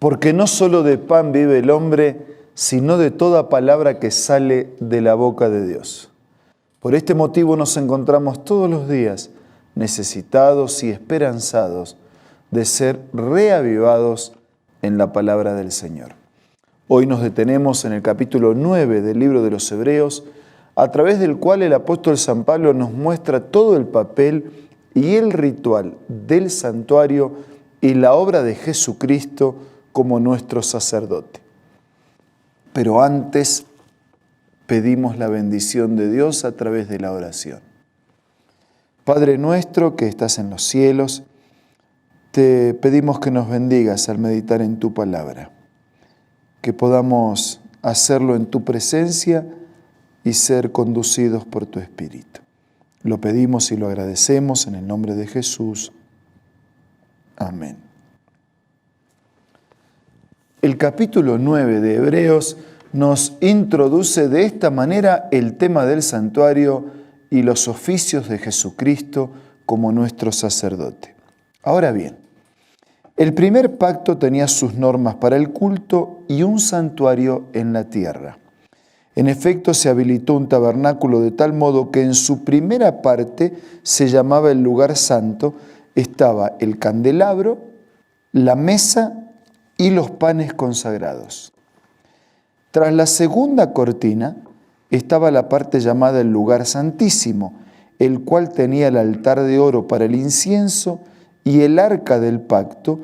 Porque no solo de pan vive el hombre, sino de toda palabra que sale de la boca de Dios. Por este motivo nos encontramos todos los días necesitados y esperanzados de ser reavivados en la palabra del Señor. Hoy nos detenemos en el capítulo 9 del libro de los Hebreos, a través del cual el apóstol San Pablo nos muestra todo el papel y el ritual del santuario y la obra de Jesucristo como nuestro sacerdote. Pero antes pedimos la bendición de Dios a través de la oración. Padre nuestro que estás en los cielos, te pedimos que nos bendigas al meditar en tu palabra, que podamos hacerlo en tu presencia y ser conducidos por tu Espíritu. Lo pedimos y lo agradecemos en el nombre de Jesús. Amén. El capítulo 9 de Hebreos nos introduce de esta manera el tema del santuario y los oficios de Jesucristo como nuestro sacerdote. Ahora bien, el primer pacto tenía sus normas para el culto y un santuario en la tierra. En efecto, se habilitó un tabernáculo de tal modo que en su primera parte se llamaba el lugar santo, estaba el candelabro, la mesa y los panes consagrados. Tras la segunda cortina estaba la parte llamada el lugar santísimo, el cual tenía el altar de oro para el incienso y el arca del pacto,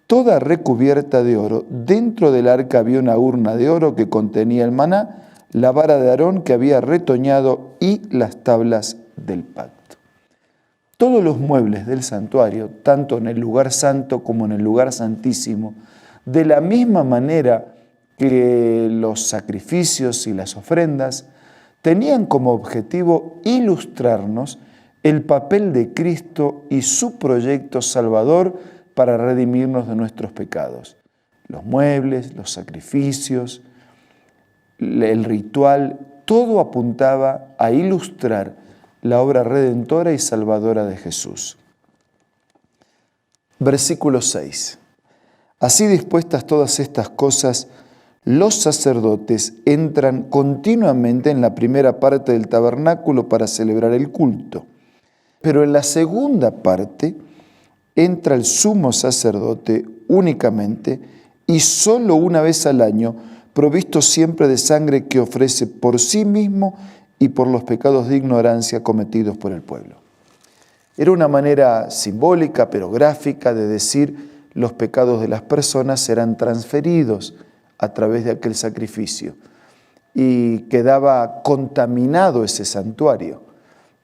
toda recubierta de oro. Dentro del arca había una urna de oro que contenía el maná, la vara de Aarón que había retoñado y las tablas del pacto. Todos los muebles del santuario, tanto en el lugar santo como en el lugar santísimo, de la misma manera que los sacrificios y las ofrendas, tenían como objetivo ilustrarnos el papel de Cristo y su proyecto salvador para redimirnos de nuestros pecados. Los muebles, los sacrificios, el ritual, todo apuntaba a ilustrar la obra redentora y salvadora de Jesús. Versículo 6. Así dispuestas todas estas cosas, los sacerdotes entran continuamente en la primera parte del tabernáculo para celebrar el culto. Pero en la segunda parte entra el sumo sacerdote únicamente y solo una vez al año, provisto siempre de sangre que ofrece por sí mismo y por los pecados de ignorancia cometidos por el pueblo. Era una manera simbólica pero gráfica de decir los pecados de las personas serán transferidos a través de aquel sacrificio y quedaba contaminado ese santuario.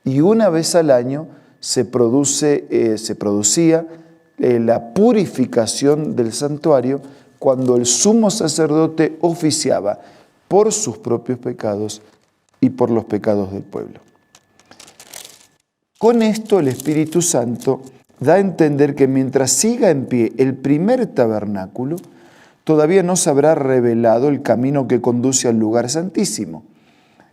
Y una vez al año se producía la purificación del santuario cuando el sumo sacerdote oficiaba por sus propios pecados y por los pecados del pueblo. Con esto el Espíritu Santo da a entender que mientras siga en pie el primer tabernáculo, todavía no se habrá revelado el camino que conduce al lugar santísimo.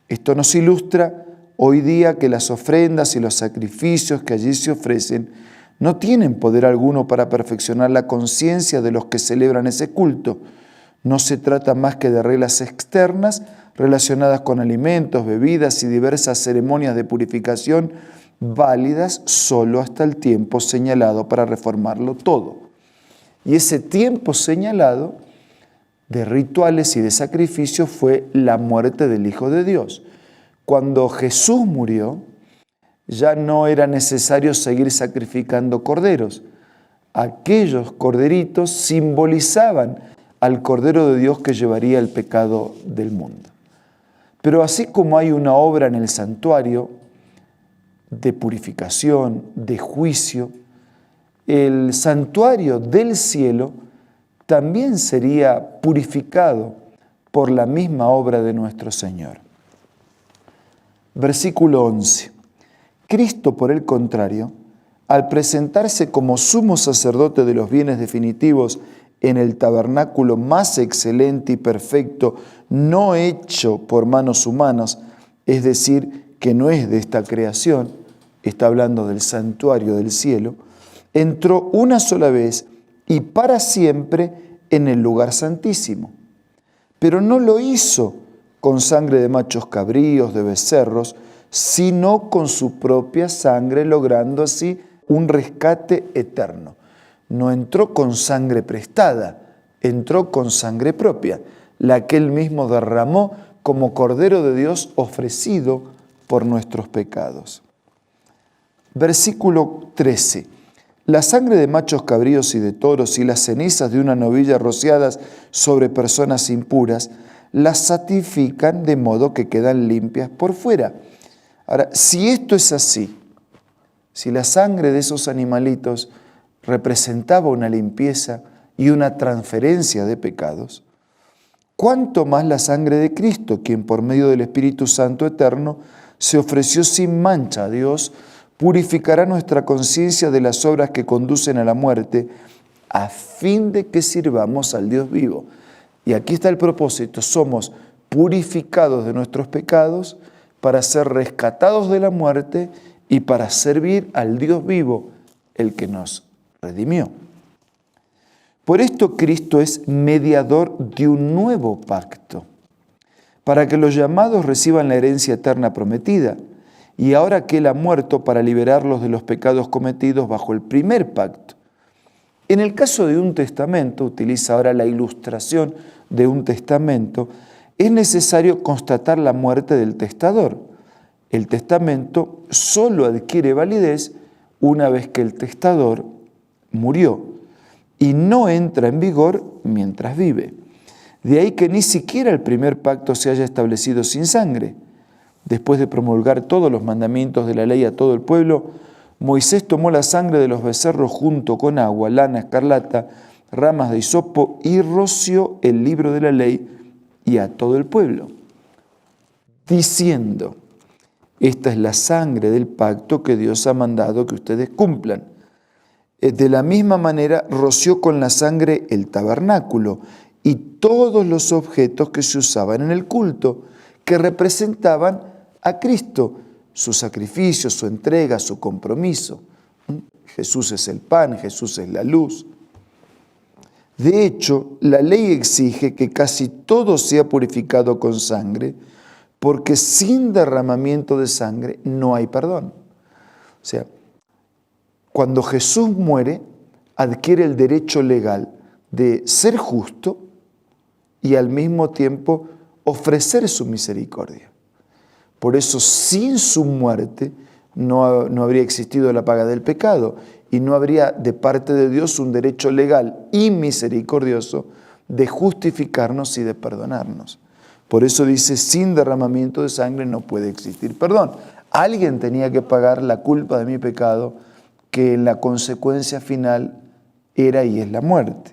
Esto nos ilustra hoy día que las ofrendas y los sacrificios que allí se ofrecen no tienen poder alguno para perfeccionar la conciencia de los que celebran ese culto. No se trata más que de reglas externas relacionadas con alimentos, bebidas y diversas ceremonias de purificación válidas solo hasta el tiempo señalado para reformarlo todo. Y ese tiempo señalado de rituales y de sacrificios fue la muerte del Hijo de Dios. Cuando Jesús murió, ya no era necesario seguir sacrificando corderos. Aquellos corderitos simbolizaban al Cordero de Dios que llevaría el pecado del mundo. Pero así como hay una obra en el santuario de purificación, de juicio, el santuario del cielo también sería purificado por la misma obra de nuestro Señor. Versículo 11. Cristo, por el contrario, al presentarse como sumo sacerdote de los bienes definitivos en el tabernáculo más excelente y perfecto, no hecho por manos humanas, es decir, que no es de esta creación, está hablando del santuario del cielo, entró una sola vez y para siempre en el lugar santísimo. Pero no lo hizo con sangre de machos cabríos, de becerros, sino con su propia sangre, logrando así un rescate eterno. No entró con sangre prestada, entró con sangre propia, la que él mismo derramó como Cordero de Dios ofrecido por nuestros pecados. Versículo 13. La sangre de machos cabríos y de toros y las cenizas de una novilla rociadas sobre personas impuras las santifican de modo que quedan limpias por fuera. Ahora, si esto es así, si la sangre de esos animalitos representaba una limpieza y una transferencia de pecados, ¿cuánto más la sangre de Cristo, quien por medio del Espíritu Santo eterno se ofreció sin mancha a Dios, purificará nuestra conciencia de las obras que conducen a la muerte, a fin de que sirvamos al Dios vivo? Y aquí está el propósito: somos purificados de nuestros pecados para ser rescatados de la muerte y para servir al Dios vivo, el que nos redimió. Por esto Cristo es mediador de un nuevo pacto, para que los llamados reciban la herencia eterna prometida, y ahora que Él ha muerto para liberarlos de los pecados cometidos bajo el primer pacto. En el caso de un testamento, utiliza ahora la ilustración de un testamento, es necesario constatar la muerte del testador. El testamento solo adquiere validez una vez que el testador murió y no entra en vigor mientras vive. De ahí que ni siquiera el primer pacto se haya establecido sin sangre. Después de promulgar todos los mandamientos de la ley a todo el pueblo, Moisés tomó la sangre de los becerros junto con agua, lana escarlata, ramas de hisopo y roció el libro de la ley y a todo el pueblo, diciendo: esta es la sangre del pacto que Dios ha mandado que ustedes cumplan. De la misma manera roció con la sangre el tabernáculo y todos los objetos que se usaban en el culto, que representaban a Cristo, su sacrificio, su entrega, su compromiso. Jesús es el pan, Jesús es la luz. De hecho, la ley exige que casi todo sea purificado con sangre, porque sin derramamiento de sangre no hay perdón. O sea, cuando Jesús muere, adquiere el derecho legal de ser justo y al mismo tiempo ofrecer su misericordia. Por eso, sin su muerte, no habría existido la paga del pecado y no habría de parte de Dios un derecho legal y misericordioso de justificarnos y de perdonarnos. Por eso dice: sin derramamiento de sangre no puede existir perdón. Alguien tenía que pagar la culpa de mi pecado, que en la consecuencia final era y es la muerte.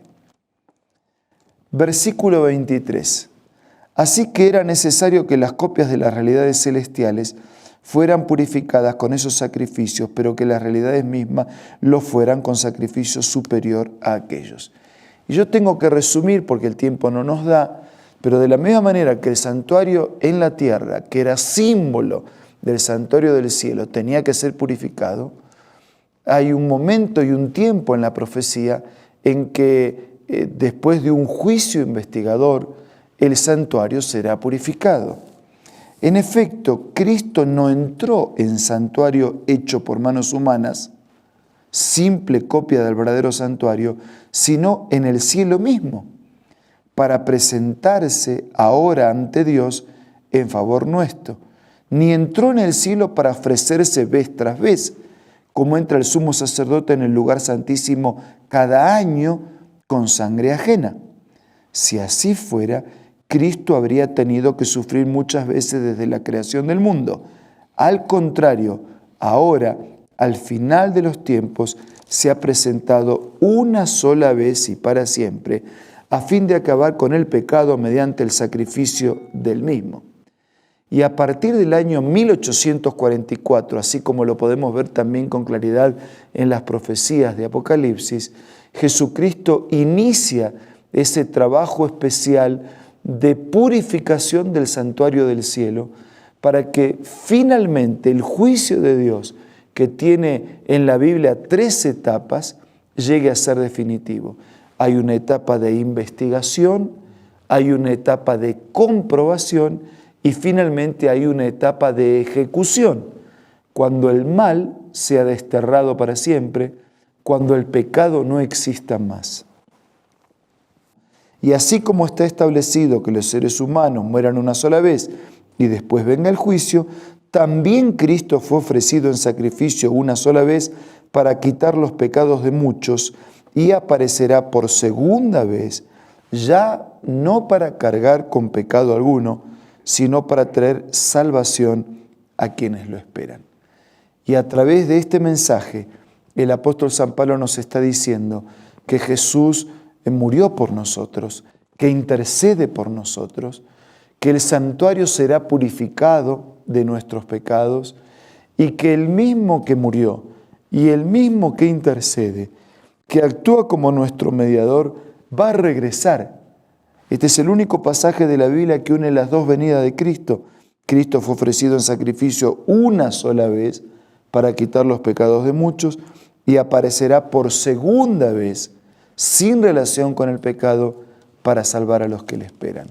Versículo 23. Así que era necesario que las copias de las realidades celestiales fueran purificadas con esos sacrificios, pero que las realidades mismas lo fueran con sacrificio superior a aquellos. Y yo tengo que resumir porque el tiempo no nos da, pero de la misma manera que el santuario en la tierra, que era símbolo del santuario del cielo, tenía que ser purificado, hay un momento y un tiempo en la profecía en que después de un juicio investigador, el santuario será purificado. En efecto, Cristo no entró en santuario hecho por manos humanas, simple copia del verdadero santuario, sino en el cielo mismo, para presentarse ahora ante Dios en favor nuestro. Ni entró en el cielo para ofrecerse vez tras vez, como entra el sumo sacerdote en el lugar santísimo cada año con sangre ajena. Si así fuera, Cristo habría tenido que sufrir muchas veces desde la creación del mundo. Al contrario, ahora, al final de los tiempos, se ha presentado una sola vez y para siempre, a fin de acabar con el pecado mediante el sacrificio del mismo. Y a partir del año 1844, así como lo podemos ver también con claridad en las profecías de Apocalipsis, Jesucristo inicia ese trabajo especial de purificación del santuario del cielo, para que finalmente el juicio de Dios, que tiene en la Biblia 3 etapas, llegue a ser definitivo. hay una etapa de investigación, hay una etapa de comprobación y finalmente hay una etapa de ejecución, cuando el mal sea desterrado para siempre, cuando el pecado no exista más. Y así como está establecido que los seres humanos mueran una sola vez y después venga el juicio, también Cristo fue ofrecido en sacrificio una sola vez para quitar los pecados de muchos y aparecerá por segunda vez, ya no para cargar con pecado alguno, sino para traer salvación a quienes lo esperan. Y a través de este mensaje, el apóstol San Pablo nos está diciendo que Jesús murió por nosotros, que intercede por nosotros, que el santuario será purificado de nuestros pecados y que el mismo que murió y el mismo que intercede, que actúa como nuestro mediador, va a regresar. Este es el único pasaje de la Biblia que une las dos venidas de Cristo. Cristo fue ofrecido en sacrificio una sola vez para quitar los pecados de muchos y aparecerá por segunda vez sin relación con el pecado para salvar a los que le esperan.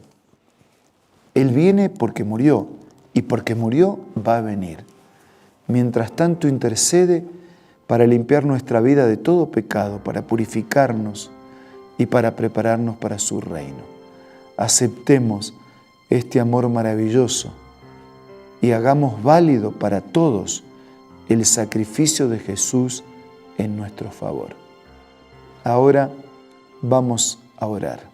Él viene porque murió y porque murió va a venir. Mientras tanto intercede para limpiar nuestra vida de todo pecado, para purificarnos y para prepararnos para su reino. Aceptemos este amor maravilloso y hagamos válido para todos el sacrificio de Jesús en nuestro favor. Ahora vamos a orar.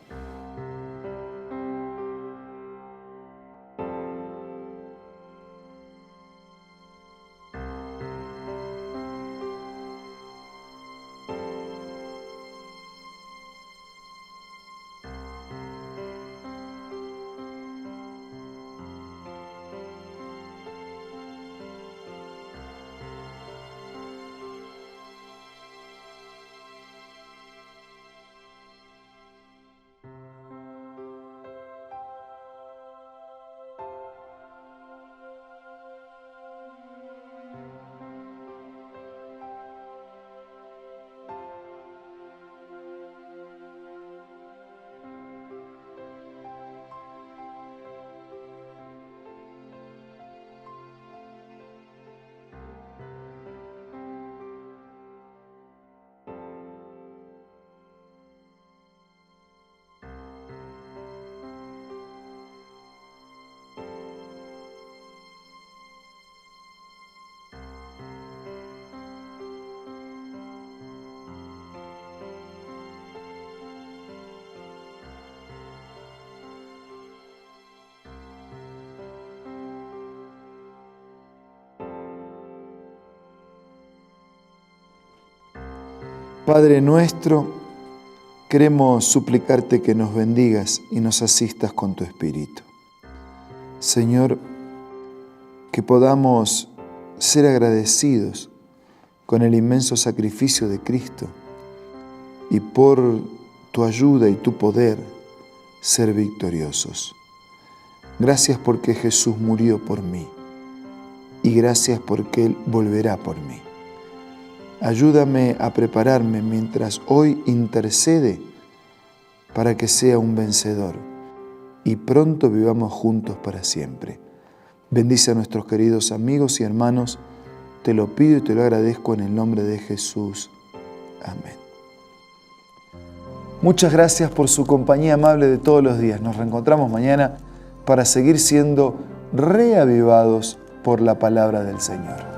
Padre nuestro, queremos suplicarte que nos bendigas y nos asistas con tu Espíritu. Señor, que podamos ser agradecidos con el inmenso sacrificio de Cristo y por tu ayuda y tu poder ser victoriosos. Gracias porque Jesús murió por mí y gracias porque Él volverá por mí. Ayúdame a prepararme mientras hoy intercede para que sea un vencedor y pronto vivamos juntos para siempre. Bendice a nuestros queridos amigos y hermanos. Te lo pido y te lo agradezco en el nombre de Jesús. Amén. Muchas gracias por su compañía amable de todos los días. Nos reencontramos mañana para seguir siendo reavivados por la palabra del Señor.